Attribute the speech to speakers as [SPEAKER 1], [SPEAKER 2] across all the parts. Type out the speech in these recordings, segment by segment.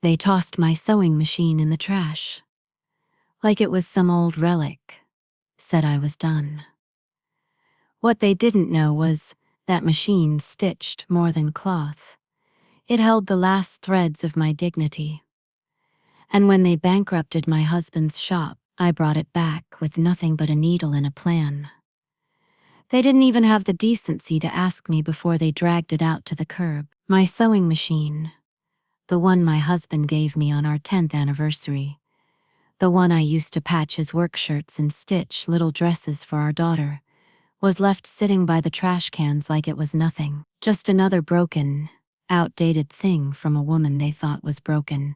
[SPEAKER 1] They tossed my sewing machine in the trash, like it was some old relic, said I was done. What they didn't know was that machine stitched more than cloth. It held the last threads of my dignity. And when they bankrupted my husband's shop, I brought it back with nothing but a needle and a plan. They didn't even have the decency to ask me before they dragged it out to the curb. My sewing machine, the one my husband gave me on our 10th anniversary, the one I used to patch his work shirts and stitch little dresses for our daughter, was left sitting by the trash cans like it was nothing. Just another broken, outdated thing from a woman they thought was broken,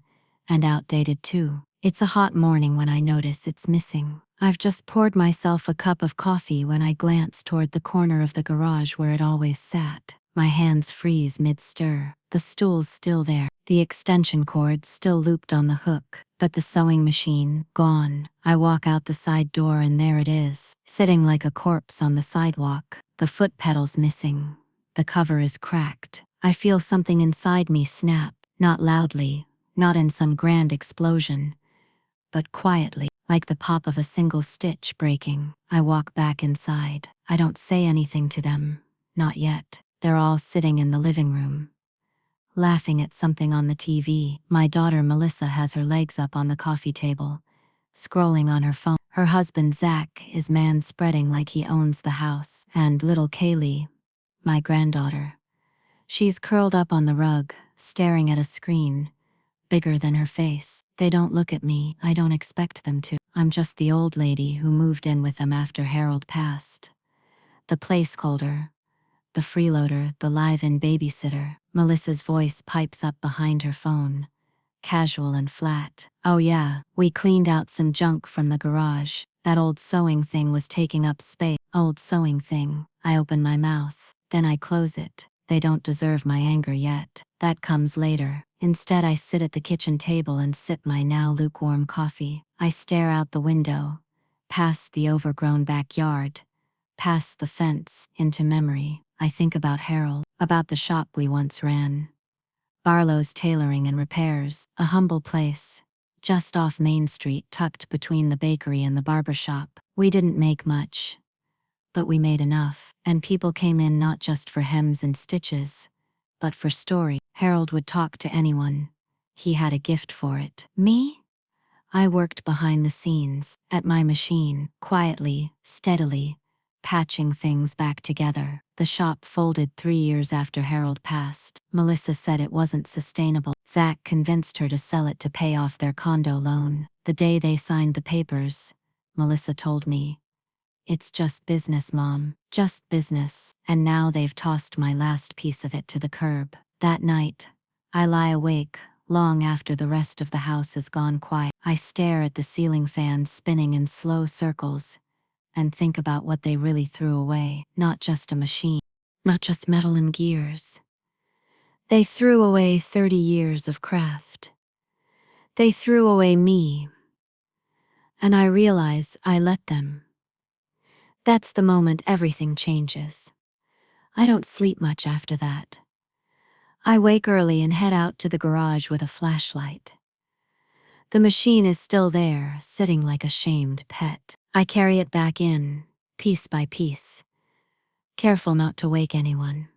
[SPEAKER 1] and outdated too. It's a hot morning when I notice it's missing. I've just poured myself a cup of coffee when I glance toward the corner of the garage where it always sat. My hands freeze mid-stir. The stool's still there, the extension cord still looped on the hook, but the sewing machine, gone. I walk out the side door and there it is, sitting like a corpse on the sidewalk. The foot pedal's missing. The cover is cracked. I feel something inside me snap, not loudly, not in some grand explosion, but quietly, like the pop of a single stitch breaking. I walk back inside. I don't say anything to them. Not yet. They're all sitting in the living room, laughing at something on the TV. My daughter Melissa has her legs up on the coffee table, scrolling on her phone. Her husband Zach is man-spreading like he owns the house. And little Kaylee, my granddaughter, she's curled up on the rug, staring at a screen bigger than her face. They don't look at me. I don't expect them to. I'm just the old lady who moved in with them after Harold passed. The placeholder, the freeloader, the live-in babysitter. Melissa's voice pipes up behind her phone, casual and flat. Oh yeah, we cleaned out some junk from the garage. That old sewing thing was taking up space. Old sewing thing. I open my mouth, then I close it. They don't deserve my anger yet. That comes later. Instead, I sit at the kitchen table and sip my now lukewarm coffee. I stare out the window, past the overgrown backyard, past the fence, into memory. I think about Harold, about the shop we once ran. Barlow's Tailoring and Repairs, a humble place, just off Main Street, tucked between the bakery and the barber shop. We didn't make much, but we made enough, and people came in not just for hems and stitches, but for story. Harold would talk to anyone. He had a gift for it. Me? I worked behind the scenes, at my machine, quietly, steadily, patching things back together. The shop folded 3 years after Harold passed. Melissa said it wasn't sustainable. Zach convinced her to sell it to pay off their condo loan. The day they signed the papers, Melissa told me, "It's just business, Mom, just business." And now they've tossed my last piece of it to the curb. That night, I lie awake, long after the rest of the house is gone quiet. I stare at the ceiling fan spinning in slow circles, and think about what they really threw away. Not just a machine, not just metal and gears. They threw away 30 years of craft. They threw away me. And I realize I let them. That's the moment everything changes. I don't sleep much after that. I wake early and head out to the garage with a flashlight. The machine is still there, sitting like a shamed pet. I carry it back in, piece by piece, careful not to wake anyone.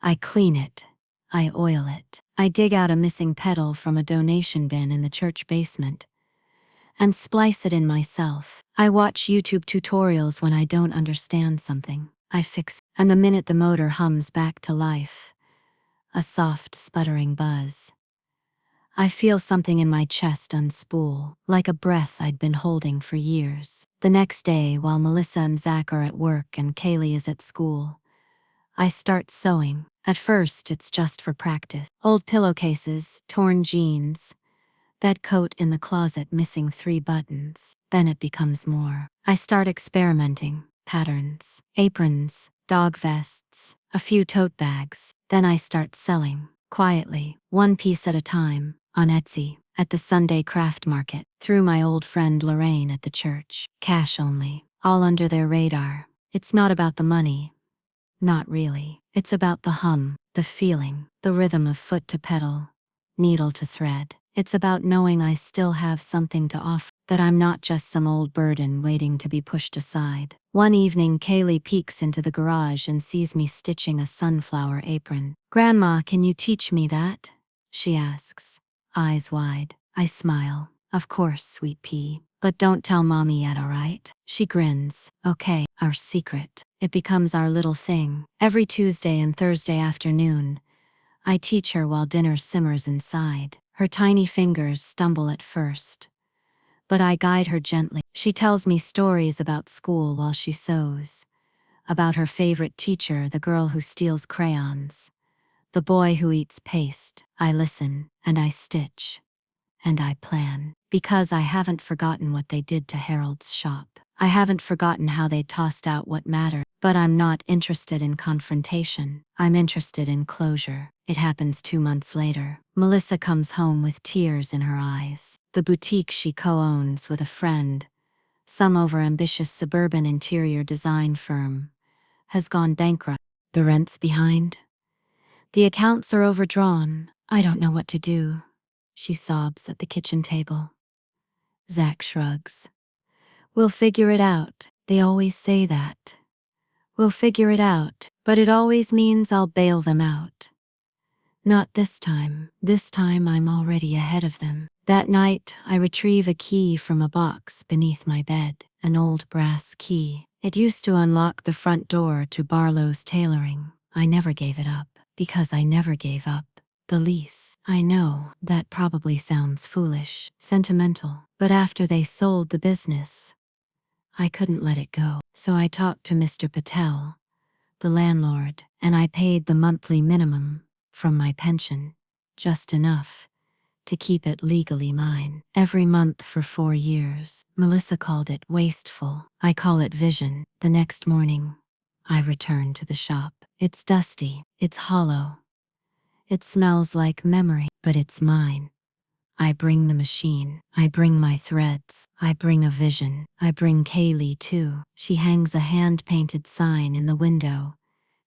[SPEAKER 1] I clean it. I oil it. I dig out a missing pedal from a donation bin in the church basement and splice it in myself. I watch YouTube tutorials when I don't understand something. I fix it, and the minute the motor hums back to life, a soft sputtering buzz, I feel something in my chest unspool, like a breath I'd been holding for years. The next day, while Melissa and Zach are at work and Kaylee is at school, I start sewing. At first, it's just for practice. Old pillowcases, torn jeans, bed coat in the closet missing 3 buttons. Then it becomes more. I start experimenting. Patterns, aprons, dog vests, a few tote bags. Then I start selling, quietly, one piece at a time, on Etsy, at the Sunday craft market, through my old friend Lorraine at the church. Cash only, all under their radar. It's not about the money. Not really. It's about the hum, the feeling, the rhythm of foot to pedal, needle to thread. It's about knowing I still have something to offer, that I'm not just some old burden waiting to be pushed aside. One evening, Kaylee peeks into the garage and sees me stitching a sunflower apron. "Grandma, can you teach me that?" she asks, eyes wide. I smile. "Of course, sweet pea. But don't tell mommy yet, alright?" She grins. "Okay, our secret." It becomes our little thing. Every Tuesday and Thursday afternoon, I teach her while dinner simmers inside. Her tiny fingers stumble at first, but I guide her gently. She tells me stories about school while she sews, about her favorite teacher, the girl who steals crayons, the boy who eats paste. I listen, and I stitch, and I plan, because I haven't forgotten what they did to Harold's shop. I haven't forgotten how they tossed out what mattered. But I'm not interested in confrontation. I'm interested in closure. It happens 2 months later. Melissa comes home with tears in her eyes. The boutique she co-owns with a friend, some overambitious suburban interior design firm, has gone bankrupt. The rent's behind. The accounts are overdrawn. I don't know what to do. She sobs at the kitchen table. Zach shrugs. "We'll figure it out." They always say that. "We'll figure it out," but it always means I'll bail them out. Not this time. This time I'm already ahead of them. That night, I retrieve a key from a box beneath my bed, an old brass key. It used to unlock the front door to Barlow's tailoring. I never gave it up, because I never gave up the lease. I know that probably sounds foolish, sentimental, but after they sold the business, I couldn't let it go. So I talked to Mr. Patel, the landlord, and I paid the monthly minimum from my pension, just enough to keep it legally mine. Every month for 4 years. Melissa called it wasteful. I call it vision. The next morning, I return to the shop. It's dusty. It's hollow. It smells like memory, but it's mine. I bring the machine. I bring my threads. I bring a vision. I bring Kaylee too. She hangs a hand-painted sign in the window,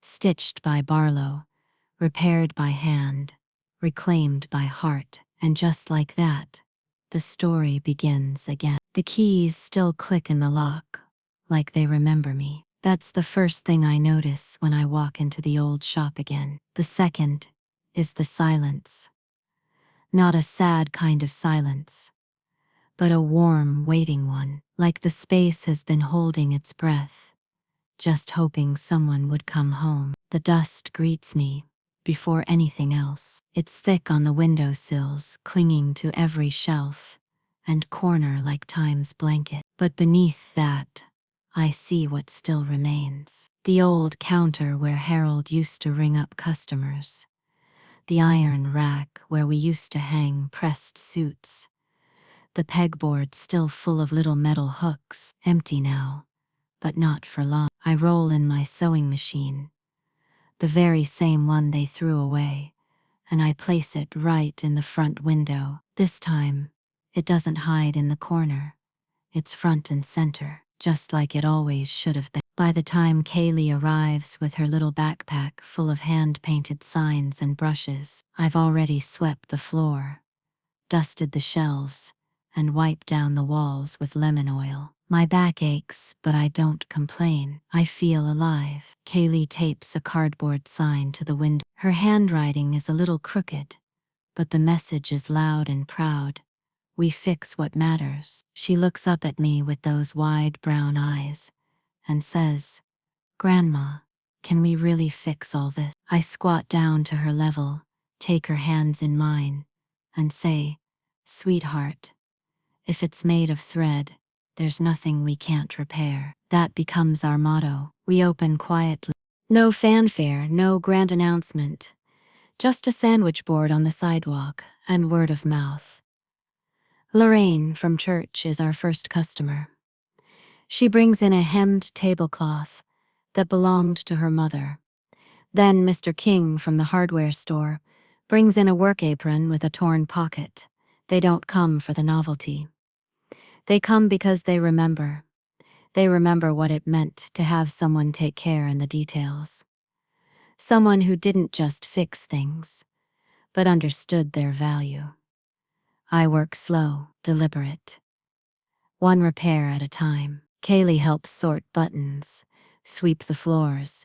[SPEAKER 1] stitched by Barlow, repaired by hand, reclaimed by heart. And just like that, the story begins again. The keys still click in the lock, like they remember me. That's the first thing I notice when I walk into the old shop again. The second is the silence. Not a sad kind of silence, but a warm, waiting one, like the space has been holding its breath, just hoping someone would come home. The dust greets me before anything else. It's thick on the windowsills, clinging to every shelf and corner like time's blanket. But beneath that, I see what still remains. The old counter where Harold used to ring up customers. The iron rack where we used to hang pressed suits. The pegboard still full of little metal hooks, empty now, but not for long. I roll in my sewing machine, the very same one they threw away, and I place it right in the front window. This time, it doesn't hide in the corner. It's front and center, just like it always should have been. By the time Kaylee arrives with her little backpack full of hand-painted signs and brushes, I've already swept the floor, dusted the shelves, and wiped down the walls with lemon oil. My back aches, but I don't complain. I feel alive. Kaylee tapes a cardboard sign to the window. Her handwriting is a little crooked, but the message is loud and proud. "We fix what matters." She looks up at me with those wide brown eyes and says, "Grandma, can we really fix all this?" I squat down to her level, take her hands in mine, and say, "Sweetheart, if it's made of thread, there's nothing we can't repair." That becomes our motto. We open quietly. No fanfare, no grand announcement. Just a sandwich board on the sidewalk and word of mouth. Lorraine from church is our first customer. She brings in a hemmed tablecloth that belonged to her mother. Then Mr. King from the hardware store brings in a work apron with a torn pocket. They don't come for the novelty. They come because they remember. They remember what it meant to have someone take care in the details. Someone who didn't just fix things, but understood their value. I work slow, deliberate. One repair at a time. Kaylee helps sort buttons, sweep the floors,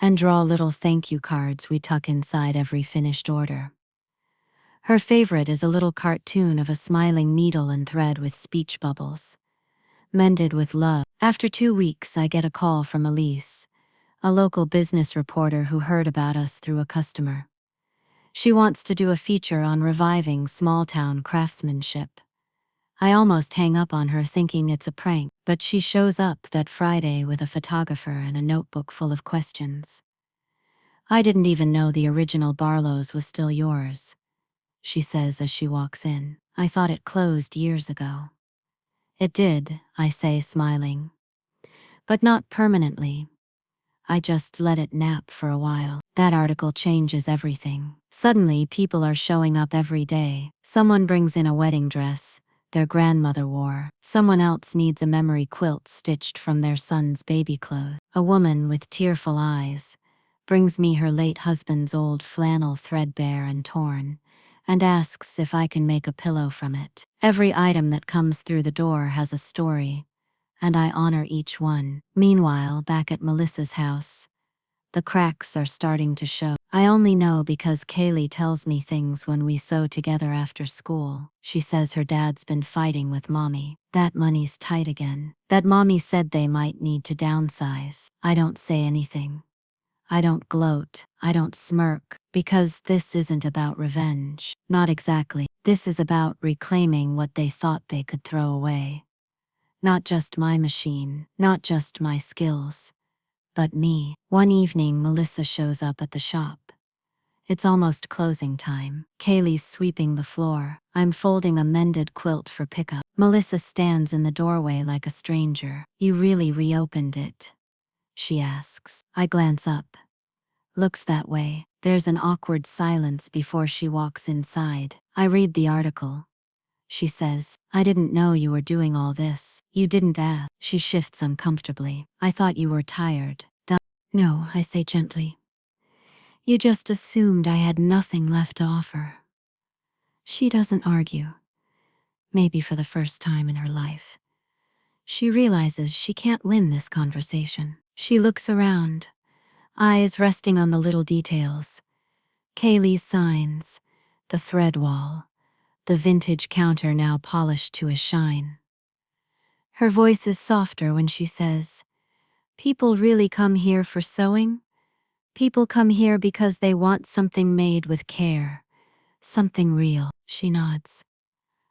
[SPEAKER 1] and draw little thank you cards we tuck inside every finished order. Her favorite is a little cartoon of a smiling needle and thread with speech bubbles. Mended with love. After 2 weeks, I get a call from Elise, a local business reporter who heard about us through a customer. She wants to do a feature on reviving small-town craftsmanship. I almost hang up on her thinking it's a prank, but she shows up that Friday with a photographer and a notebook full of questions. "I didn't even know the original Barlow's was still yours," she says as she walks in. "I thought it closed years ago." "It did," I say, smiling. "But not permanently. I just let it nap for a while." That article changes everything. Suddenly, people are showing up every day. Someone brings in a wedding dress their grandmother wore. Someone else needs a memory quilt stitched from their son's baby clothes. A woman with tearful eyes brings me her late husband's old flannel, threadbare and torn, and asks if I can make a pillow from it. Every item that comes through the door has a story, and I honor each one. Meanwhile, back at Melissa's house, the cracks are starting to show. I only know because Kaylee tells me things when we sew together after school. She says her dad's been fighting with mommy. That money's tight again. That mommy said they might need to downsize. I don't say anything. I don't gloat. I don't smirk. Because this isn't about revenge. Not exactly. This is about reclaiming what they thought they could throw away. Not just my machine. Not just my skills. But me. One evening, Melissa shows up at the shop. It's almost closing time. Kaylee's sweeping the floor. I'm folding a mended quilt for pickup. Melissa stands in the doorway like a stranger. "You really reopened it?" she asks. I glance up. Looks that way. There's an awkward silence before she walks inside. "I read the article," she says. "I didn't know you were doing all this." "You didn't ask." She shifts uncomfortably. "I thought you were tired." "No," I say gently. "You just assumed I had nothing left to offer." She doesn't argue. Maybe for the first time in her life. She realizes she can't win this conversation. She looks around, eyes resting on the little details. Kaylee's signs, the thread wall, the vintage counter now polished to a shine. Her voice is softer when she says, "People really come here for sewing? People come here because they want something made with care, something real." She nods,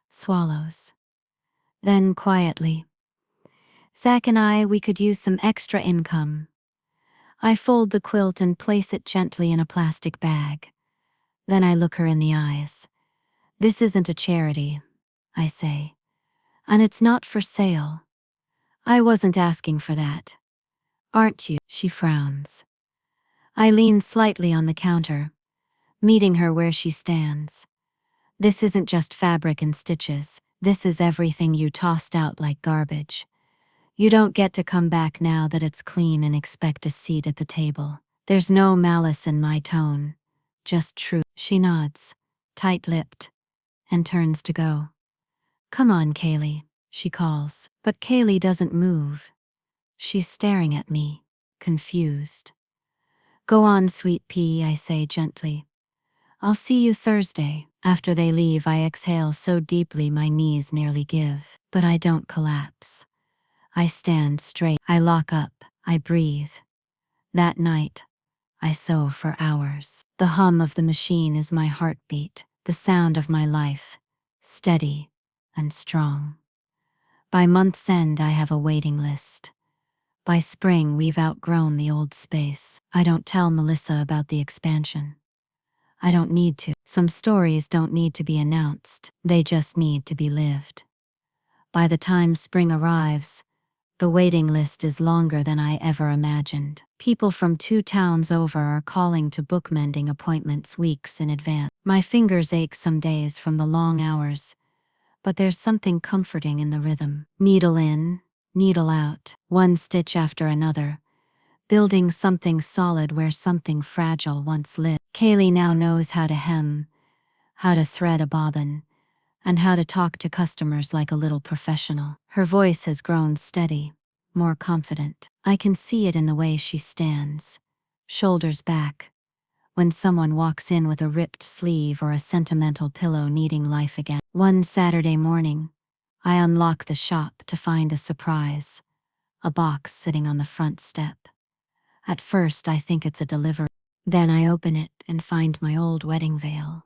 [SPEAKER 1] swallows. Then quietly, "Zach and we could use some extra income." I fold the quilt and place it gently in a plastic bag. Then I look her in the eyes. "This isn't a charity," I say. "And it's not for sale. I wasn't asking for that." "Aren't you?" She frowns. I lean slightly on the counter, meeting her where she stands. "This isn't just fabric and stitches. This is everything you tossed out like garbage. You don't get to come back now that it's clean and expect a seat at the table." There's no malice in my tone, just truth. She nods, tight-lipped, and turns to go. "Come on, Kaylee," she calls. But Kaylee doesn't move. She's staring at me, confused. "Go on, sweet pea," I say gently. "I'll see you Thursday." After they leave, I exhale so deeply my knees nearly give. But I don't collapse. I stand straight. I lock up. I breathe. That night, I sew for hours. The hum of the machine is my heartbeat, the sound of my life, steady and strong. By month's end, I have a waiting list. By spring, we've outgrown the old space. I don't tell Melissa about the expansion. I don't need to. Some stories don't need to be announced. They just need to be lived. By the time spring arrives, the waiting list is longer than I ever imagined. People from 2 towns over are calling to book mending appointments weeks in advance. My fingers ache some days from the long hours, but there's something comforting in the rhythm. Needle in, needle out, one stitch after another, building something solid where something fragile once lived. Kaylee now knows how to hem, how to thread a bobbin, and how to talk to customers like a little professional. Her voice has grown steady, more confident. I can see it in the way she stands, shoulders back, when someone walks in with a ripped sleeve or a sentimental pillow needing life again. One Saturday morning, I unlock the shop to find a surprise, a box sitting on the front step. At first, I think it's a delivery. Then I open it and find my old wedding veil,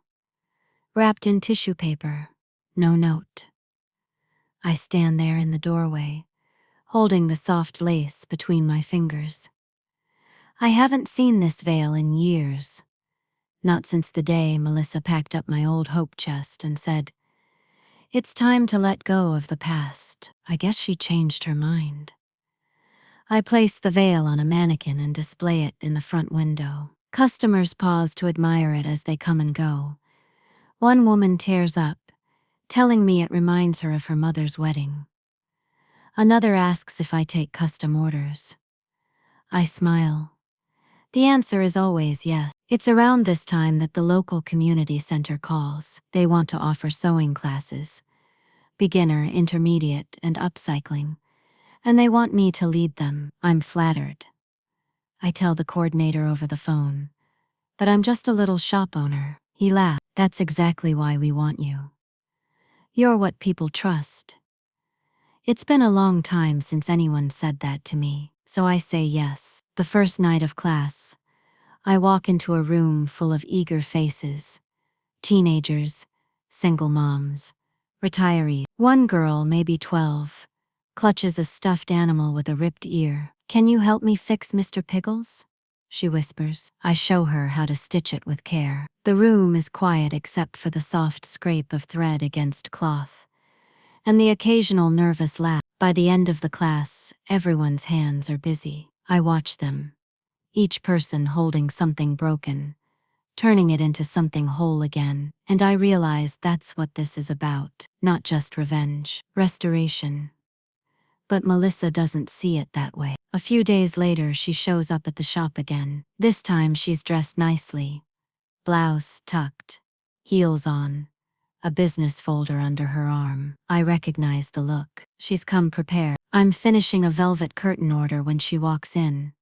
[SPEAKER 1] wrapped in tissue paper, no note. I stand there in the doorway, holding the soft lace between my fingers. I haven't seen this veil in years, not since the day Melissa packed up my old hope chest and said, "It's time to let go of the past." I guess she changed her mind. I place the veil on a mannequin and display it in the front window. Customers pause to admire it as they come and go. One woman tears up, telling me it reminds her of her mother's wedding. Another asks if I take custom orders. I smile. The answer is always yes. It's around this time that the local community center calls. They want to offer sewing classes, beginner, intermediate, and upcycling, and they want me to lead them. I'm flattered. I tell the coordinator over the phone that I'm just a little shop owner. He laughs. That's exactly why we want you. You're what people trust. It's been a long time since anyone said that to me, so I say yes. The first night of class, I walk into a room full of eager faces. Teenagers, single moms, retirees. One girl, maybe 12, clutches a stuffed animal with a ripped ear. "Can you help me fix Mr. Pickles?" she whispers. I show her how to stitch it with care. The room is quiet except for the soft scrape of thread against cloth, and the occasional nervous laugh. By the end of the class, everyone's hands are busy. I watch them, each person holding something broken, turning it into something whole again, and I realize that's what this is about. Not just revenge, restoration. But Melissa doesn't see it that way. A few days later, she shows up at the shop again. This time she's dressed nicely, blouse tucked, heels on, a business folder under her arm. I recognize the look. She's come prepared. I'm finishing a velvet curtain order when she walks in,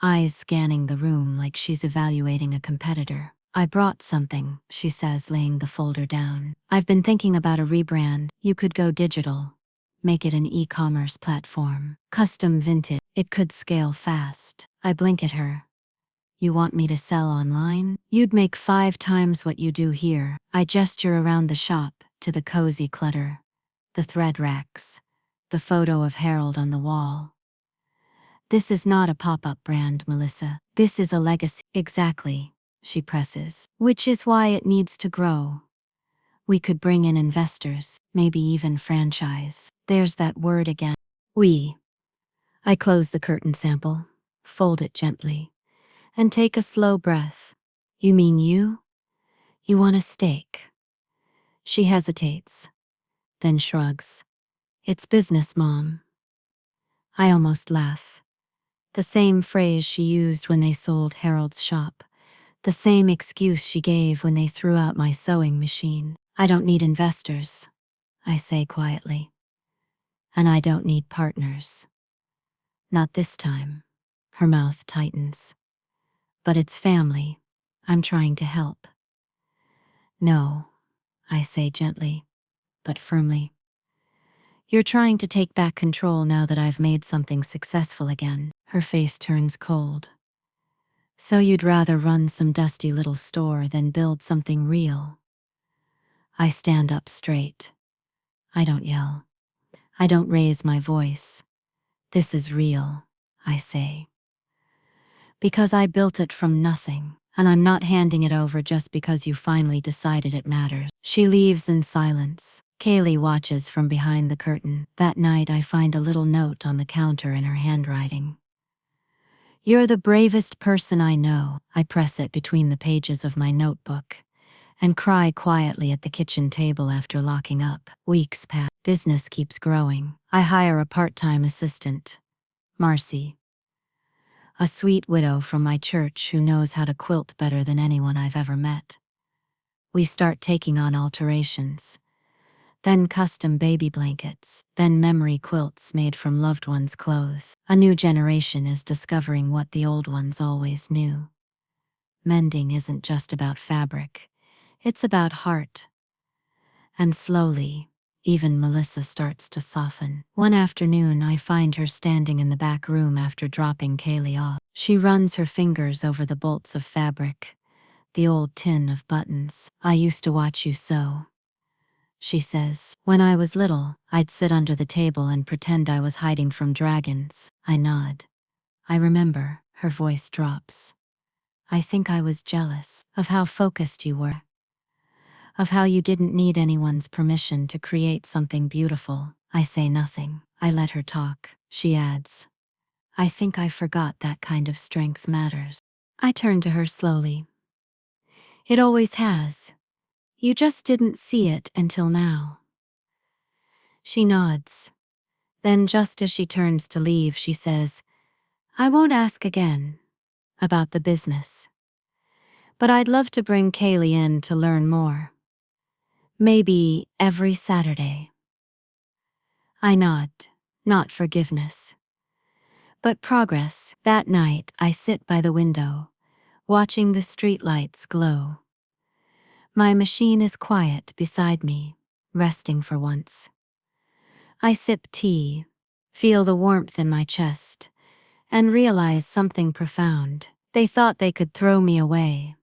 [SPEAKER 1] eyes scanning the room like she's evaluating a competitor. "I brought something," she says, laying the folder down. "I've been thinking about a rebrand. You could go digital, make it an e-commerce platform, custom vintage. It could scale fast." I blink at her. "You want me to sell online? You'd make 5 times what you do here." I gesture around the shop, to the cozy clutter, the thread racks, the photo of Harold on the wall. "This is not a pop-up brand, Melissa. This is a legacy." "Exactly," she presses. "Which is why it needs to grow. We could bring in investors, maybe even franchise." There's that word again. We. I close the curtain sample, fold it gently, and take a slow breath. "You mean you? You want a stake?" She hesitates, then shrugs. "It's business, Mom." I almost laugh. The same phrase she used when they sold Harold's shop. The same excuse she gave when they threw out my sewing machine. "I don't need investors," I say quietly. "And I don't need partners. Not this time." Her mouth tightens. "But it's family. I'm trying to help." "No," I say gently, but firmly. "You're trying to take back control now that I've made something successful again." Her face turns cold. "So you'd rather run some dusty little store than build something real?" I stand up straight. I don't yell. I don't raise my voice. "This is real," I say. "Because I built it from nothing, and I'm not handing it over just because you finally decided it matters." She leaves in silence. Kaylee watches from behind the curtain. That night I find a little note on the counter in her handwriting. "You're the bravest person I know." I press it between the pages of my notebook and cry quietly at the kitchen table after locking up. Weeks pass. Business keeps growing. I hire a part-time assistant, Marcy, a sweet widow from my church who knows how to quilt better than anyone I've ever met. We start taking on alterations. Then custom baby blankets, then memory quilts made from loved ones' clothes. A new generation is discovering what the old ones always knew. Mending isn't just about fabric, it's about heart. And slowly, even Melissa starts to soften. One afternoon, I find her standing in the back room after dropping Kaylee off. She runs her fingers over the bolts of fabric, the old tin of buttons. "I used to watch you sew," she says. "When I was little, I'd sit under the table and pretend I was hiding from dragons." I nod. "I remember." Her voice drops. "I think I was jealous of how focused you were, of how you didn't need anyone's permission to create something beautiful." I say nothing. I let her talk. She adds, "I think I forgot that kind of strength matters." I turn to her slowly. "It always has. You just didn't see it until now." She nods. Then, just as she turns to leave, she says, "I won't ask again about the business, but I'd love to bring Kaylee in to learn more. Maybe every Saturday." I nod. Not forgiveness, but progress. That night, I sit by the window, watching the streetlights glow. My machine is quiet beside me, resting for once. I sip tea, feel the warmth in my chest, and realize something profound. They thought they could throw me away,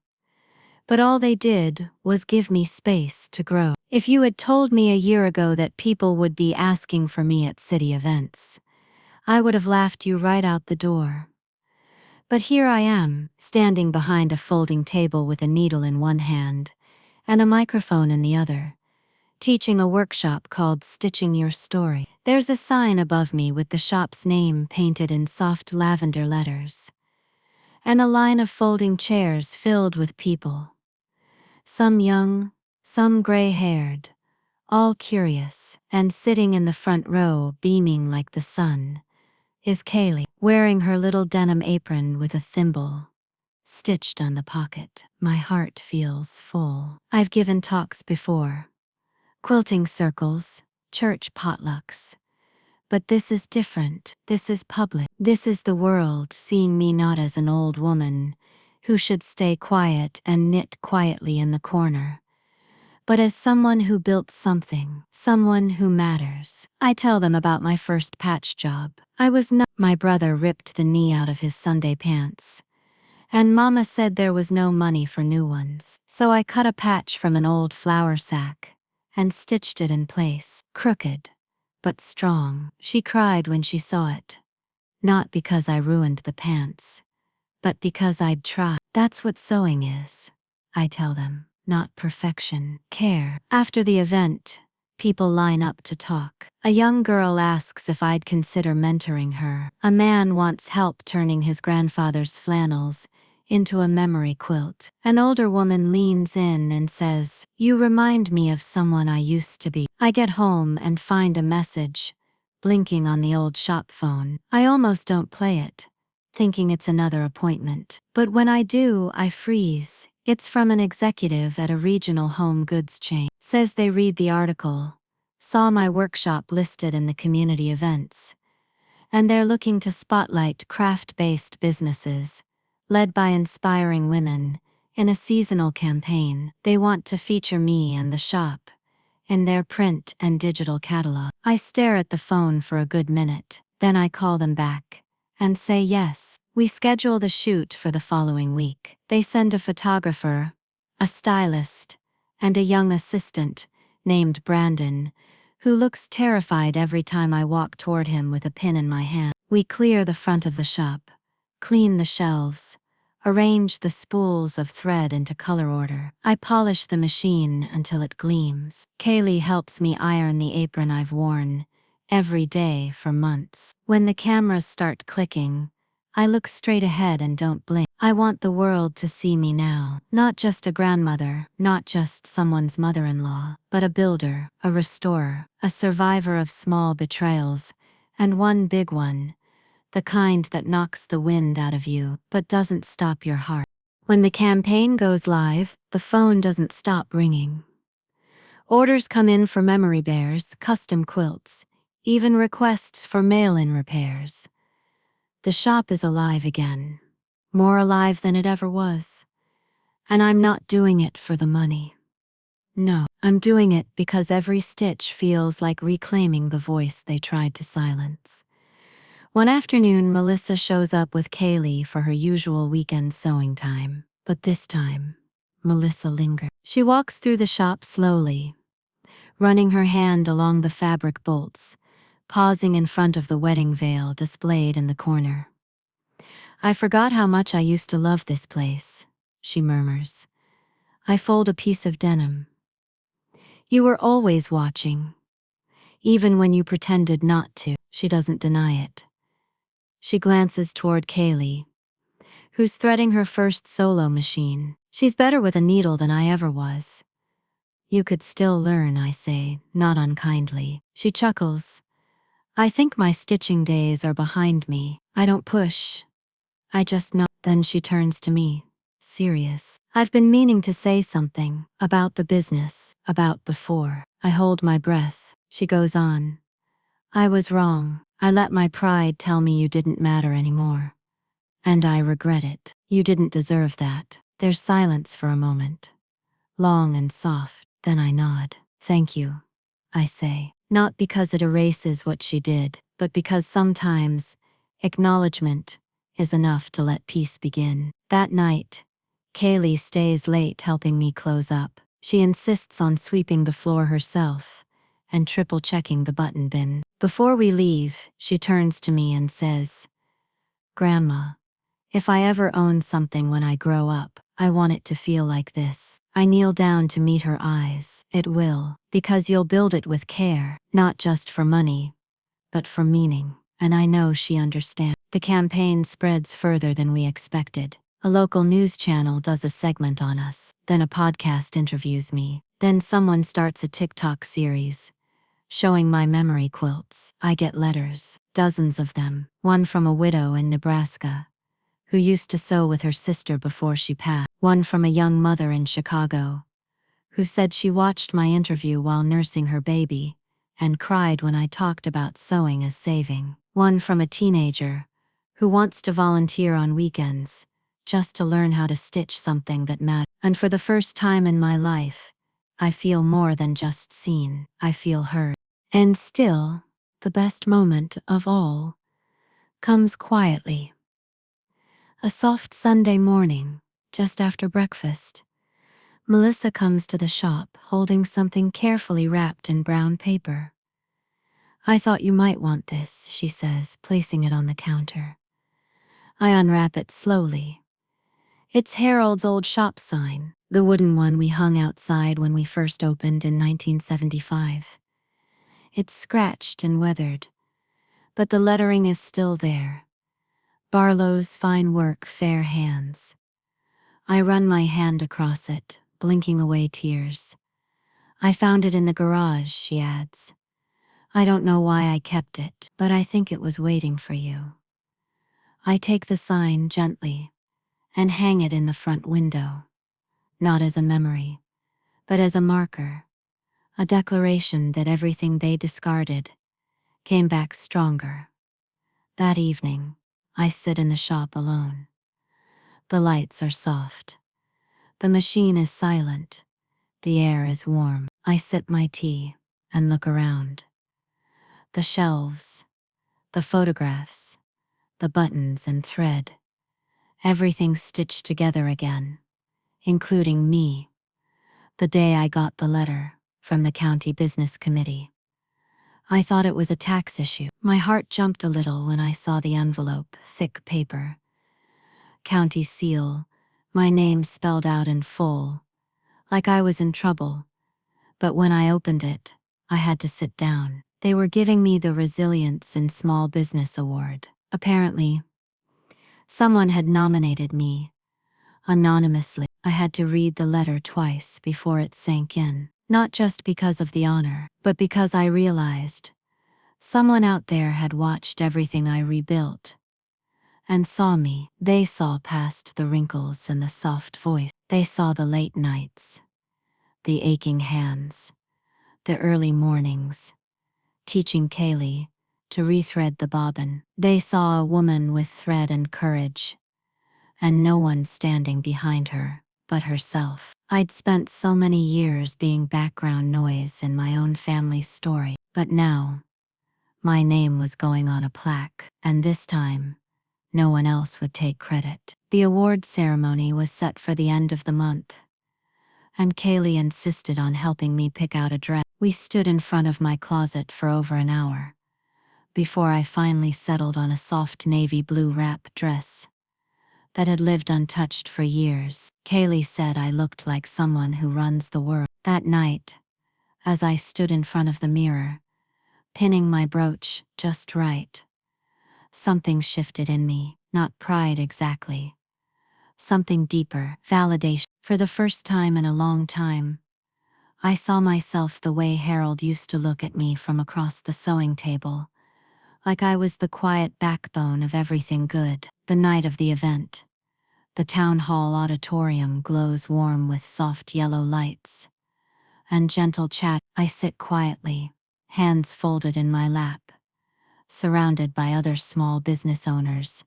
[SPEAKER 1] but all they did was give me space to grow. If you had told me a year ago that people would be asking for me at city events, I would have laughed you right out the door. But here I am, standing behind a folding table with a needle in one hand and a microphone in the other, teaching a workshop called Stitching Your Story. There's a sign above me with the shop's name painted in soft lavender letters, and a line of folding chairs filled with people. Some young, some gray-haired, all curious, and sitting in the front row, beaming like the sun, is Kaylee, wearing her little denim apron with a thimble stitched on the pocket. My heart feels full. I've given talks before, quilting circles, church potlucks. But this is different. This is public. This is the world seeing me not as an old woman who should stay quiet and knit quietly in the corner, but as someone who built something, someone who matters. I tell them about my first patch job. My brother ripped the knee out of his Sunday pants, and Mama said there was no money for new ones. So I cut a patch from an old flour sack and stitched it in place, crooked, but strong. She cried when she saw it. Not because I ruined the pants, but because I'd tried. That's what sewing is, I tell them. Not perfection, care. After the event, people line up to talk. A young girl asks if I'd consider mentoring her. A man wants help turning his grandfather's flannels into a memory quilt. An older woman leans in and says, "You remind me of someone I used to be." I get home and find a message blinking on the old shop phone. I almost don't play it, thinking it's another appointment. But when I do, I freeze. It's from an executive at a regional home goods chain. Says they read the article, saw my workshop listed in the community events, and they're looking to spotlight craft-based businesses, led by inspiring women, in a seasonal campaign. They want to feature me and the shop in their print and digital catalog. I stare at the phone for a good minute, then I call them back and say yes. We schedule the shoot for the following week. They send a photographer, a stylist, and a young assistant named Brandon, who looks terrified every time I walk toward him with a pin in my hand. We clear the front of the shop, clean the shelves, arrange the spools of thread into color order. I polish the machine until it gleams. Kaylee helps me iron the apron I've worn every day for months. When the cameras start clicking, I look straight ahead and don't blink. I want the world to see me now. Not just a grandmother, not just someone's mother-in-law, but a builder, a restorer, a survivor of small betrayals, and one big one, the kind that knocks the wind out of you but doesn't stop your heart. When the campaign goes live, The phone doesn't stop ringing. Orders come in for memory bears, custom quilts, even requests for mail-in repairs. The shop is alive again, more alive than it ever was. And I'm not doing it for the money. No, I'm doing it because every stitch feels like reclaiming the voice they tried to silence. One afternoon, Melissa shows up with Kaylee for her usual weekend sewing time. But this time, Melissa lingers. She walks through the shop slowly, running her hand along the fabric bolts, pausing in front of the wedding veil displayed in the corner. "I forgot how much I used to love this place," she murmurs. "I fold a piece of denim. You were always watching, even when you pretended not to." She doesn't deny it. She glances toward Kaylee, who's threading her first solo machine. "She's better with a needle than I ever was." "You could still learn," I say, not unkindly. She chuckles. "I think my stitching days are behind me. I don't push. I just know." Then she turns to me, serious. "I've been meaning to say something about the business, about before." I hold my breath. She goes on. "I was wrong. I let my pride tell me you didn't matter anymore. And I regret it. You didn't deserve that." There's silence for a moment, long and soft. Then I nod. "Thank you," I say. Not because it erases what she did, but because sometimes acknowledgement is enough to let peace begin. That night, Kaylee stays late helping me close up. She insists on sweeping the floor herself and triple-checking the button bin. Before we leave, she turns to me and says, "Grandma, if I ever own something when I grow up, I want it to feel like this." I kneel down to meet her eyes. "It will, because you'll build it with care, not just for money, but for meaning." And I know she understands. The campaign spreads further than we expected. A local news channel does a segment on us. Then a podcast interviews me. Then someone starts a TikTok series showing my memory quilts. I get letters, dozens of them. One from a widow in Nebraska who used to sew with her sister before she passed. One from a young mother in Chicago who said she watched my interview while nursing her baby and cried when I talked about sewing as saving. One from a teenager who wants to volunteer on weekends just to learn how to stitch something that matters. And for the first time in my life, I feel more than just seen. I feel heard. And still, the best moment of all comes quietly. A soft Sunday morning, just after breakfast, Melissa comes to the shop holding something carefully wrapped in brown paper. "I thought you might want this," she says, placing it on the counter. I unwrap it slowly. It's Harold's old shop sign, the wooden one we hung outside when we first opened in 1975. It's scratched and weathered, but the lettering is still there. "Barlow's fine work, fair hands." I run my hand across it, blinking away tears. "I found it in the garage," she adds. "I don't know why I kept it, but I think it was waiting for you." I take the sign gently and hang it in the front window, not as a memory, but as a marker, a declaration that everything they discarded came back stronger. That evening, I sit in the shop alone. The lights are soft. The machine is silent. The air is warm. I sip my tea and look around. The shelves, the photographs, the buttons and thread, everything stitched together again, including me. The day I got the letter from the county business committee, I thought it was a tax issue. My heart jumped a little when I saw the envelope, thick paper, county seal, my name spelled out in full, like I was in trouble. But when I opened it, I had to sit down. They were giving me the Resilience in Small Business Award. Apparently, someone had nominated me, anonymously. I had to read the letter twice before it sank in. Not just because of the honor, but because I realized someone out there had watched everything I rebuilt and saw me. They saw past the wrinkles and the soft voice. They saw the late nights, the aching hands, the early mornings, teaching Kaylee to rethread the bobbin. They saw a woman with thread and courage, and no one standing behind her but herself. I'd spent so many years being background noise in my own family's story, but now, my name was going on a plaque, and this time, no one else would take credit. The award ceremony was set for the end of the month, and Kaylee insisted on helping me pick out a dress. We stood in front of my closet for over an hour, before I finally settled on a soft navy blue wrap dress that had lived untouched for years. Kaylee said I looked like someone who runs the world. That night, as I stood in front of the mirror, pinning my brooch just right, something shifted in me, not pride exactly. Something deeper, validation. For the first time in a long time, I saw myself the way Harold used to look at me from across the sewing table, like I was the quiet backbone of everything good. The night of the event, the town hall auditorium glows warm with soft yellow lights and gentle chat. I sit quietly, hands folded in my lap, surrounded by other small business owners,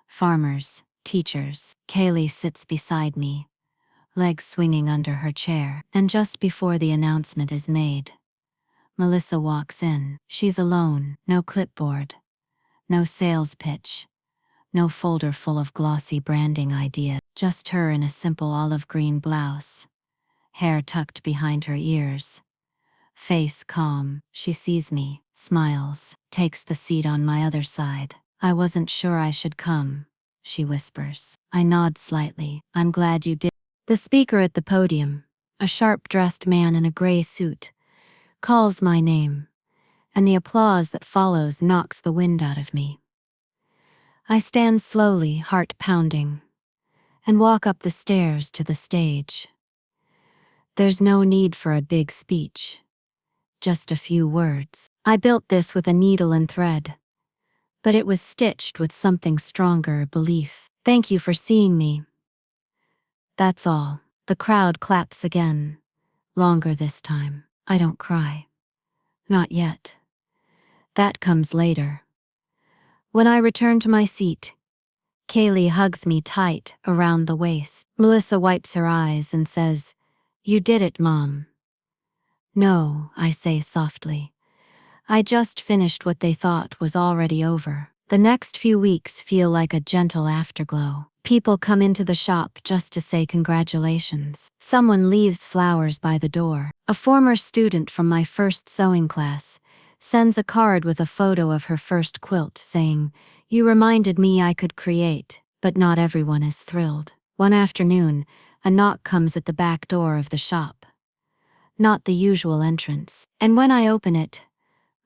[SPEAKER 1] farmers, teachers. Kaylee sits beside me, legs swinging under her chair. And just before the announcement is made, Melissa walks in. She's alone, no clipboard, no sales pitch, no folder full of glossy branding ideas. Just her in a simple olive green blouse, hair tucked behind her ears. Face calm. She sees me, smiles, takes the seat on my other side. "I wasn't sure I should come," she whispers. I nod slightly. "I'm glad you did." The speaker at the podium, a sharp-dressed man in a gray suit, calls my name, and the applause that follows knocks the wind out of me. I stand slowly, heart pounding, and walk up the stairs to the stage. There's no need for a big speech, just a few words. I built this with a needle and thread, but it was stitched with something stronger: belief. Thank you for seeing me. That's all. The crowd claps again, longer this time. I don't cry. Not yet. That comes later. When I return to my seat, Kaylee hugs me tight around the waist. Melissa wipes her eyes and says, "You did it, Mom." "No," I say softly. "I just finished what they thought was already over." The next few weeks feel like a gentle afterglow. People come into the shop just to say congratulations. Someone leaves flowers by the door. A former student from my first sewing class sends a card with a photo of her first quilt saying, "You reminded me I could create." But not everyone is thrilled. One afternoon, a knock comes at the back door of the shop. Not the usual entrance. And when I open it,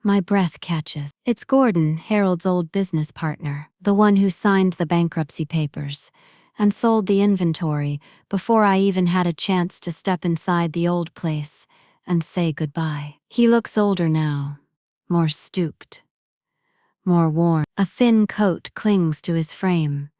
[SPEAKER 1] my breath catches. It's Gordon, Harold's old business partner, the one who signed the bankruptcy papers and sold the inventory before I even had a chance to step inside the old place and say goodbye. He looks older now, more stooped, more worn. A thin coat clings to his frame,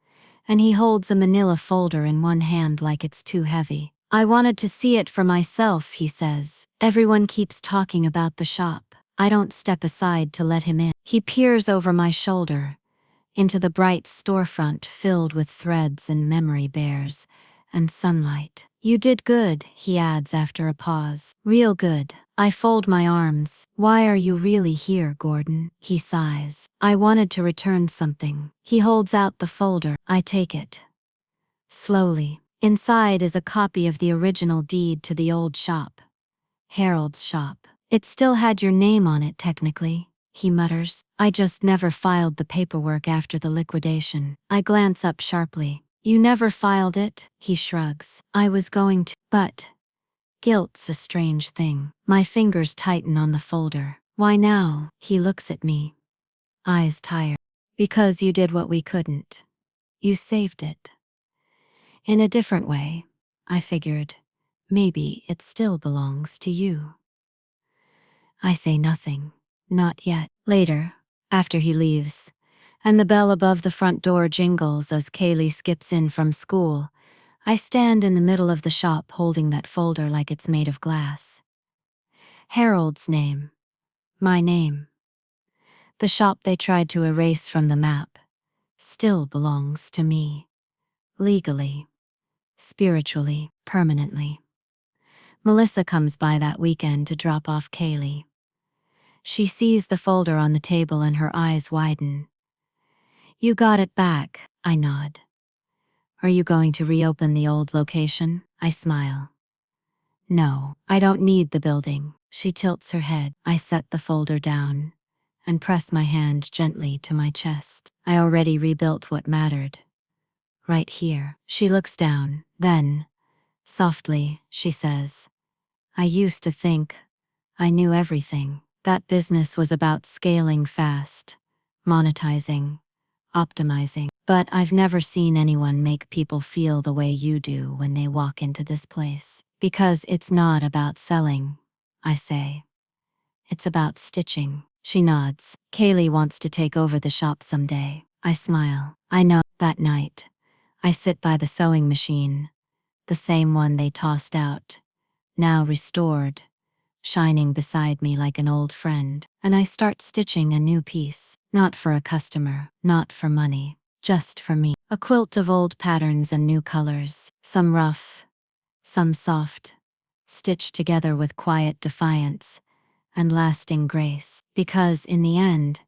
[SPEAKER 1] and he holds a manila folder in one hand like it's too heavy. "I wanted to see it for myself," he says. "Everyone keeps talking about the shop." I don't step aside to let him in. He peers over my shoulder, into the bright storefront filled with threads and memory bears and sunlight. "You did good," he adds after a pause. "Real good." I fold my arms. "Why are you really here, Gordon?" He sighs. "I wanted to return something." He holds out the folder. I take it. Slowly. Inside is a copy of the original deed to the old shop. Harold's shop. "It still had your name on it technically," he mutters. "I just never filed the paperwork after the liquidation." I glance up sharply. "You never filed it?" He shrugs. "I was going to, but guilt's a strange thing." My fingers tighten on the folder. "Why now?" He looks at me, eyes tired. "Because you did what we couldn't. You saved it. In a different way. I figured, maybe it still belongs to you." I say nothing. Not yet. Later, after he leaves, and the bell above the front door jingles as Kaylee skips in from school, I stand in the middle of the shop holding that folder like it's made of glass. Harold's name. My name. The shop they tried to erase from the map still belongs to me. Legally, spiritually, permanently. Melissa comes by that weekend to drop off Kaylee. She sees the folder on the table and her eyes widen. You got it back, I nod. Are you going to reopen the old location? I smile. No, I don't need the building. She tilts her head. I set the folder down and press my hand gently to my chest. I already rebuilt what mattered. Right here. She looks down. Then, softly, she says, I used to think I knew everything. That business was about scaling fast, monetizing, optimizing. But I've never seen anyone make people feel the way you do when they walk into this place. Because it's not about selling, I say. It's about stitching. She nods. Kaylee wants to take over the shop someday. I smile. I know. That night, I sit by the sewing machine, the same one they tossed out, now restored, shining beside me like an old friend, and I start stitching a new piece, not for a customer, not for money, just for me. A quilt of old patterns and new colors, some rough, some soft, stitched together with quiet defiance and lasting grace, because in the end,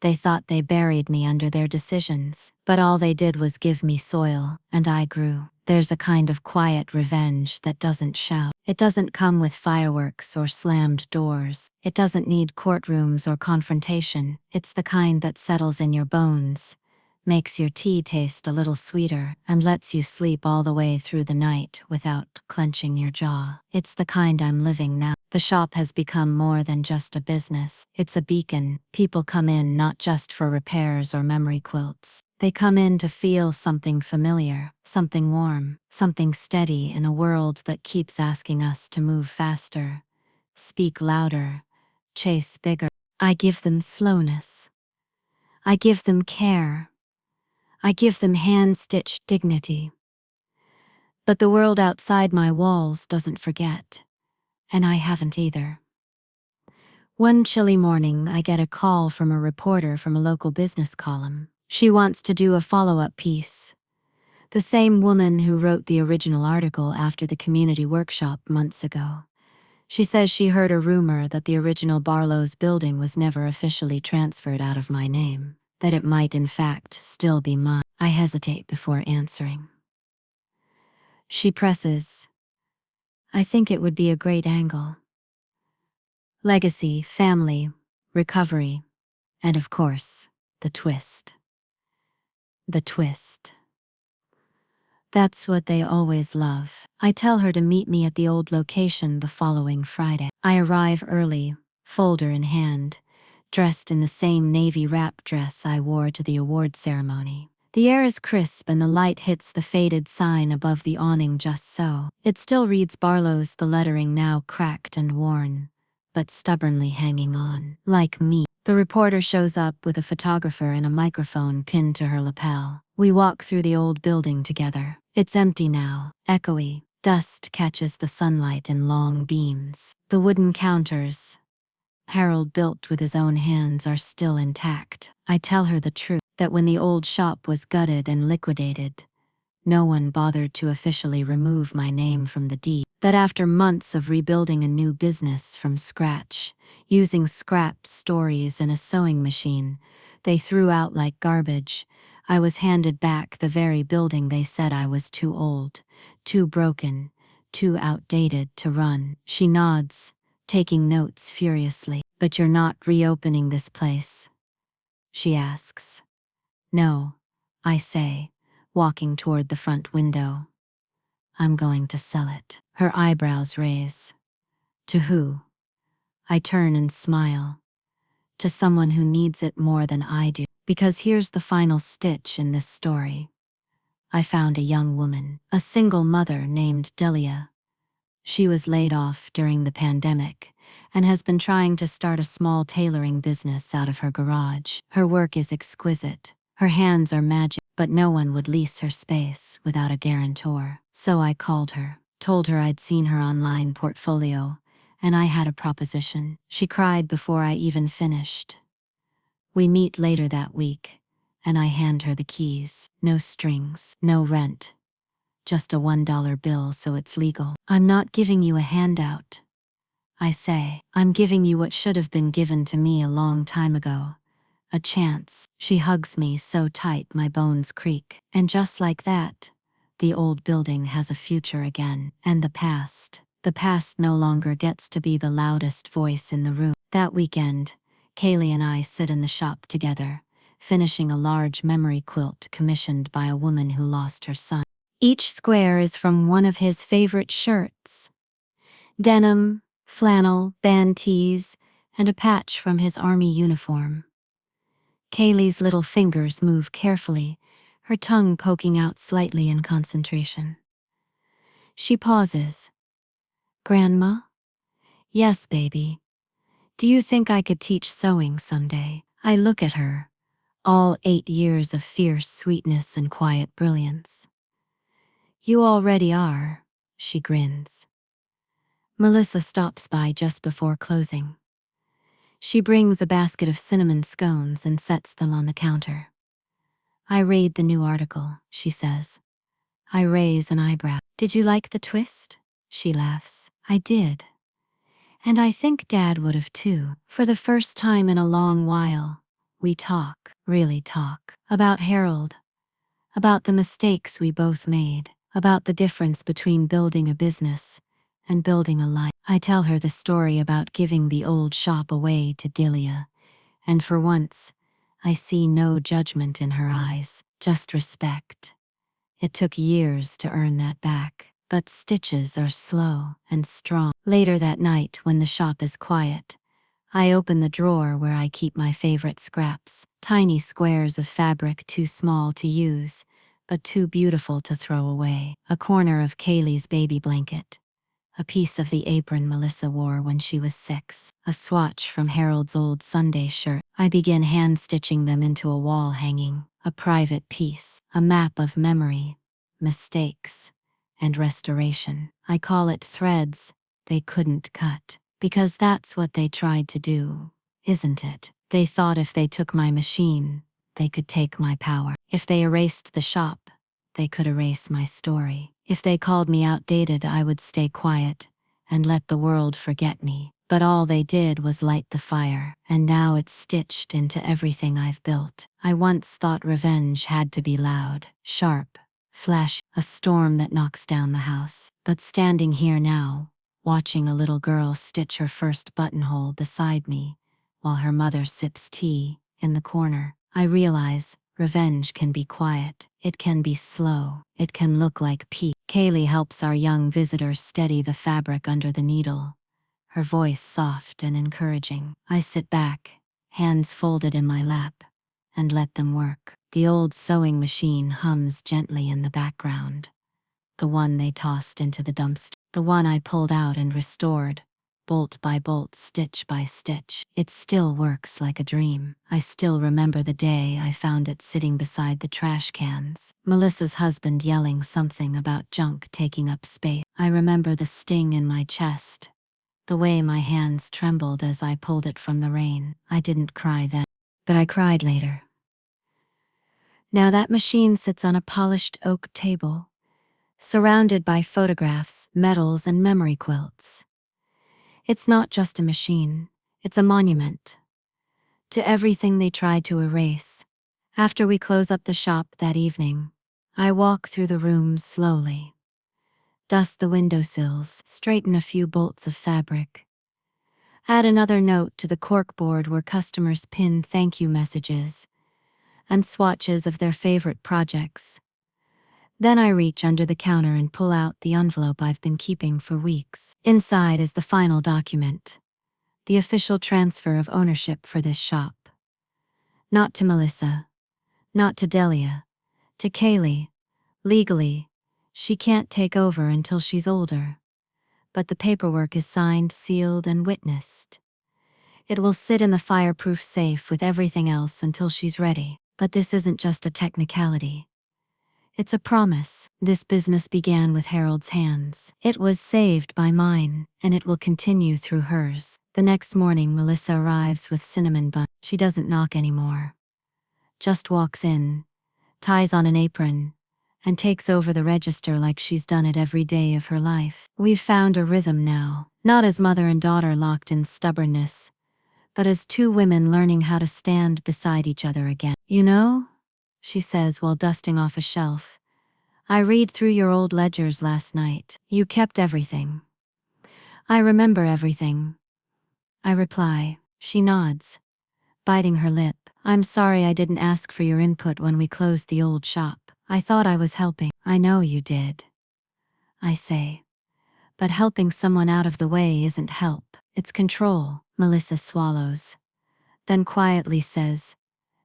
[SPEAKER 1] they thought they buried me under their decisions, but all they did was give me soil, and I grew. There's a kind of quiet revenge that doesn't shout. It doesn't come with fireworks or slammed doors. It doesn't need courtrooms or confrontation. It's the kind that settles in your bones, makes your tea taste a little sweeter, and lets you sleep all the way through the night without clenching your jaw. It's the kind I'm living now. The shop has become more than just a business. It's a beacon. People come in not just for repairs or memory quilts. They come in to feel something familiar, something warm, something steady in a world that keeps asking us to move faster, speak louder, chase bigger. I give them slowness. I give them care. I give them hand-stitched dignity. But the world outside my walls doesn't forget, and I haven't either. One chilly morning, I get a call from a reporter from a local business column. She wants to do a follow-up piece. The same woman who wrote the original article after the community workshop months ago. She says she heard a rumor that the original Barlow's building was never officially transferred out of my name, that it might in fact still be mine. I hesitate before answering. She presses. I think it would be a great angle. Legacy, family, recovery, and of course, the twist. The twist. That's what they always love. I tell her to meet me at the old location the following Friday. I arrive early, folder in hand, dressed in the same navy wrap dress I wore to the award ceremony. The air is crisp and the light hits the faded sign above the awning just so. It still reads Barlow's, the lettering now cracked and worn, but stubbornly hanging on. Like me. The reporter shows up with a photographer and a microphone pinned to her lapel. We walk through the old building together. It's empty now, echoey. Dust catches the sunlight in long beams. The wooden counters Harold built with his own hands are still intact. I tell her the truth, that when the old shop was gutted and liquidated, no one bothered to officially remove my name from the deed. That after months of rebuilding a new business from scratch, using scraps, stories, and a sewing machine they threw out like garbage, I was handed back the very building they said I was too old, too broken, too outdated to run. She nods, taking notes furiously. But you're not reopening this place? She asks. No, I say, walking toward the front window. I'm going to sell it. Her eyebrows raise. To who? I turn and smile. To someone who needs it more than I do. Because here's the final stitch in this story. I found a young woman, a single mother named Delia. She was laid off during the pandemic and has been trying to start a small tailoring business out of her garage. Her work is exquisite. Her hands are magic. but no one would lease her space without a guarantor. So I called her, told her I'd seen her online portfolio, and I had a proposition. She cried before I even finished. We meet later that week, and I hand her the keys. No strings, no rent. Just a $1 bill so it's legal. I'm not giving you a handout, I say. I'm giving you what should have been given to me a long time ago. A chance. She hugs me so tight my bones creak. And just like that, the old building has a future again. And the past no longer gets to be the loudest voice in the room. That weekend, Kaylee and I sit in the shop together, finishing a large memory quilt commissioned by a woman who lost her son. Each square is from one of his favorite shirts. Denim, flannel, band tees, and a patch from his army uniform. Kaylee's little fingers move carefully, her tongue poking out slightly in concentration. She pauses. Grandma? Yes, baby. Do you think I could teach sewing someday? I look at her, all 8 years of fierce sweetness and quiet brilliance. You already are, she grins. Melissa stops by just before closing. She brings a basket of cinnamon scones and sets them on the counter. I read the new article, she says. I raise an eyebrow. Did you like the twist? She laughs. I did. And I think Dad would have too. For the first time in a long while, we talk, really talk, about Harold, about the mistakes we both made, about the difference between building a business and building a life. I tell her the story about giving the old shop away to Delia, and for once, I see no judgment in her eyes, just respect. It took years to earn that back, but stitches are slow and strong. Later that night, when the shop is quiet, I open the drawer where I keep my favorite scraps, tiny squares of fabric too small to use, but too beautiful to throw away. A corner of Kaylee's baby blanket, a piece of the apron Melissa wore when she was 6, a swatch from Harold's old Sunday shirt. I begin hand-stitching them into a wall hanging, a private piece, a map of memory, mistakes, and restoration. I call it threads they couldn't cut, because that's what they tried to do, isn't it? They thought if they took my machine, they could take my power. If they erased the shop, they could erase my story. If they called me outdated, I would stay quiet and let the world forget me. But all they did was light the fire, and now it's stitched into everything I've built. I once thought revenge had to be loud, sharp, flashy, a storm that knocks down the house. But standing here now, watching a little girl stitch her first buttonhole beside me, while her mother sips tea in the corner, I realize revenge can be quiet. It can be slow. It can look like peace. Kaylee helps our young visitor steady the fabric under the needle, her voice soft and encouraging. I sit back, hands folded in my lap, and let them work. The old sewing machine hums gently in the background. The one they tossed into the dumpster. The one I pulled out and restored, bolt by bolt, stitch by stitch. It still works like a dream. I still remember the day I found it sitting beside the trash cans. Melissa's husband yelling something about junk taking up space. I remember the sting in my chest, the way my hands trembled as I pulled it from the rain. I didn't cry then, but I cried later. Now that machine sits on a polished oak table, surrounded by photographs, medals, and memory quilts. It's not just a machine, it's a monument to everything they tried to erase. After we close up the shop that evening, I walk through the rooms slowly, dust the windowsills, straighten a few bolts of fabric, add another note to the corkboard where customers pin thank you messages and swatches of their favorite projects. Then I reach under the counter and pull out the envelope I've been keeping for weeks. Inside is the final document, the official transfer of ownership for this shop. Not to Melissa, not to Delia, to Kaylee. Legally, she can't take over until she's older. But the paperwork is signed, sealed, and witnessed. It will sit in the fireproof safe with everything else until she's ready. But this isn't just a technicality. It's a promise. This business began with Harold's hands. It was saved by mine, and it will continue through hers. The next morning, Melissa arrives with cinnamon bun. She doesn't knock anymore. Just walks in, ties on an apron, and takes over the register like she's done it every day of her life. We've found a rhythm now, not as mother and daughter locked in stubbornness, but as two women learning how to stand beside each other again. You know, she says while dusting off a shelf, I read through your old ledgers last night. You kept everything. I remember everything. I reply. She nods, biting her lip. I'm sorry I didn't ask for your input when we closed the old shop. I thought I was helping. I know you did, I say. But helping someone out of the way isn't help. It's control. Melissa swallows, then quietly says,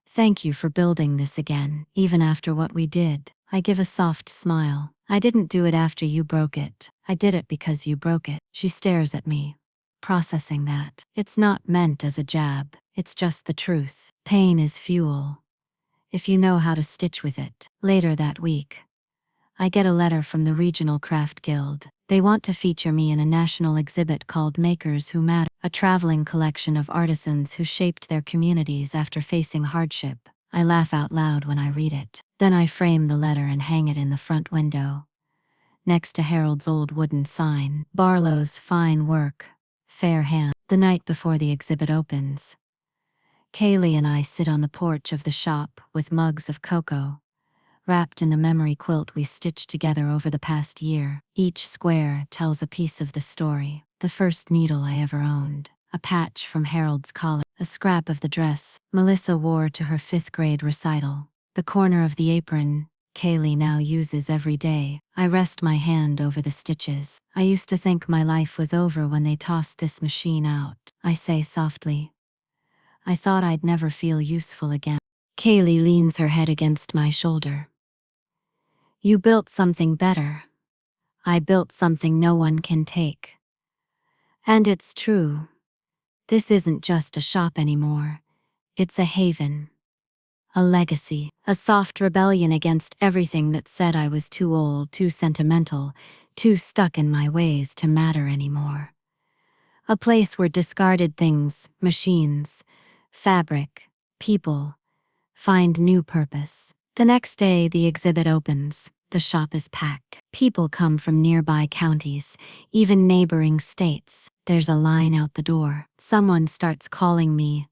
[SPEAKER 1] thank you for building this again, even after what we did. I give a soft smile. I didn't do it after you broke it. I did it because you broke it. She stares at me, processing that. It's not meant as a jab. It's just the truth. Pain is fuel, if you know how to stitch with it. Later that week, I get a letter from the Regional Craft Guild. They want to feature me in a national exhibit called Makers Who Matter, a traveling collection of artisans who shaped their communities after facing hardship. I laugh out loud when I read it. Then I frame the letter and hang it in the front window, next to Harold's old wooden sign, Barlow's fine work, fair hand. The night before the exhibit opens, Kaylee and I sit on the porch of the shop with mugs of cocoa, wrapped in the memory quilt we stitched together over the past year. Each square tells a piece of the story. The first needle I ever owned, a patch from Harold's collar, a scrap of the dress Melissa wore to her 5th grade recital, the corner of the apron Kaylee now uses every day. I rest my hand over the stitches. I used to think my life was over when they tossed this machine out, I say softly. I thought I'd never feel useful again. Kaylee leans her head against my shoulder. You built something better. I built something no one can take. And it's true. This isn't just a shop anymore. It's a haven. A legacy. A soft rebellion against everything that said I was too old, too sentimental, too stuck in my ways to matter anymore. A place where discarded things, machines, fabric, people, find new purpose. The next day, the exhibit opens. The shop is packed. People come from nearby counties, even neighboring states. There's a line out the door. Someone starts calling me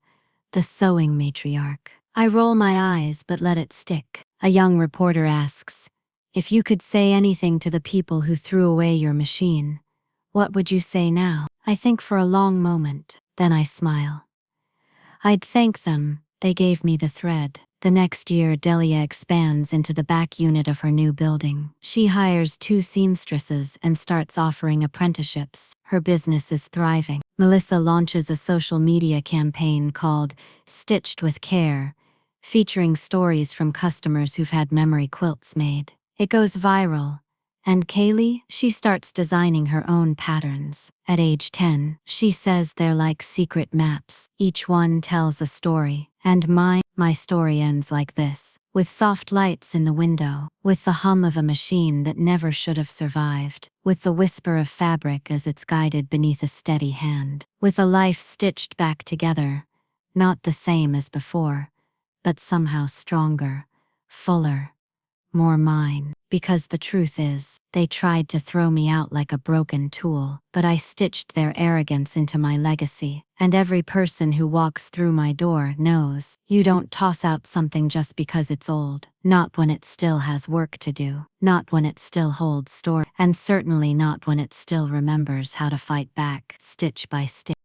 [SPEAKER 1] the sewing matriarch. I roll my eyes but let it stick. A young reporter asks, if you could say anything to the people who threw away your machine, what would you say now? I think for a long moment, then I smile. I'd thank them. They gave me the thread. The next year, Delia expands into the back unit of her new building. She hires 2 seamstresses and starts offering apprenticeships. Her business is thriving. Melissa launches a social media campaign called Stitched with Care, featuring stories from customers who've had memory quilts made. It goes viral. And Kaylee, she starts designing her own patterns. At age 10, she says they're like secret maps. Each one tells a story. And my story ends like this. With soft lights in the window. With the hum of a machine that never should have survived. With the whisper of fabric as it's guided beneath a steady hand. With a life stitched back together. Not the same as before, but somehow stronger, fuller, more mine. Because the truth is, they tried to throw me out like a broken tool, but I stitched their arrogance into my legacy. And every person who walks through my door knows, you don't toss out something just because it's old. Not when it still has work to do. Not when it still holds story. And certainly not when it still remembers how to fight back, stitch by stitch.